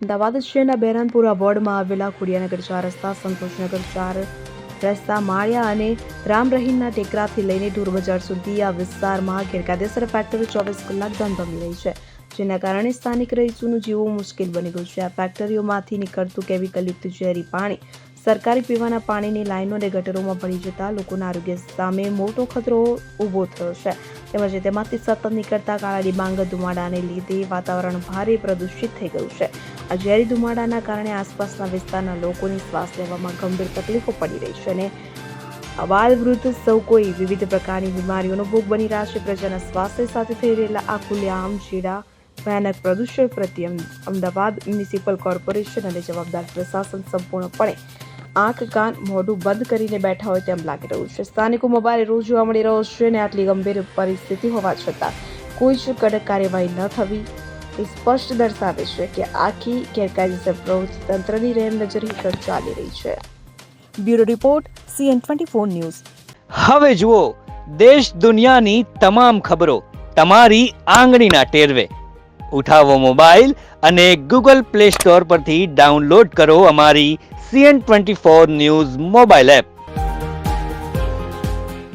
અમદાવાદ શહેરના બહેરાનપુરા વોર્ડમાં આવેલા ખોડિયાનગર 4 રસ્તા, સંતોષનગર 4 રસ્તા, માળિયા અને રામ રહીમના ટેકરાથી લઈને ઢોર બજાર સુધી આ વિસ્તારમાં ગેરકાયદેસર ફેક્ટરી 24 કલાક ધમધમી રહી છે, જેના કારણે સ્થાનિક રહીશોનું જીવવું મુશ્કેલ બની ગયું છે. આ ફેક્ટરીઓમાંથી નીકળતું કેમિકલયુક્ત ઝેરી પાણી સરકારી પીવાના પાણીની લાઈનો અને ગટરોમાં ભળી જતા લોકોના આરોગ્ય સામે મોટો ખતરો ઊભો થયો છે. તેમજ તેમાંથી સતત નીકળતા કાળા ડિબાંગ ધુમાડાને લીધે વાતાવરણ ભારે પ્રદૂષિત થઈ ગયું છે. આ ઝેરી ધુમાડાના કારણે આસપાસના વિસ્તારના લોકોને શ્વાસ લેવામાં ગંભીર તકલીફો પડી રહી છે અને અબાલ વૃદ્ધ સૌ કોઈ વિવિધ પ્રકારની બીમારીઓનો ભોગ બની રહ્યા છે. પ્રજાના સ્વાસ્થ્ય સાથે થઈ રહેલા આ ખુલ્લેઆમ છેડા ભયાનક પ્રદૂષણ પ્રત્યે અમદાવાદ મ્યુનિસિપલ કોર્પોરેશન અને જવાબદાર પ્રશાસન સંપૂર્ણપણે આંખ કાન મોઢું બંધ કરીને બેઠા હોય તેમ લાગી રહ્યું છે. સ્થાનિકો મોબાઈલ રોજ જોવા મળી રહ્યો છે અને આટલી ગંભીર પરિસ્થિતિ હોવા છતાં કોઈ જ કડક કાર્યવાહી ન થવી એ સ્પષ્ટ દર્શાવે છે કે આખી ગેરકાયદેસર પ્રવૃત્તિ તંત્રની રહેમનજર હેઠળ ચાલી રહી છે. Bureau report CN24 news. હવે જુઓ દેશ દુનિયાની તમામ ખબરો તમારી આંગળીના ટેરવે. ઉઠાવો મોબાઈલ અને Google Play Store પરથી ડાઉનલોડ કરો અમારી CN24 ન્યૂઝ મોબાઈલ એપ.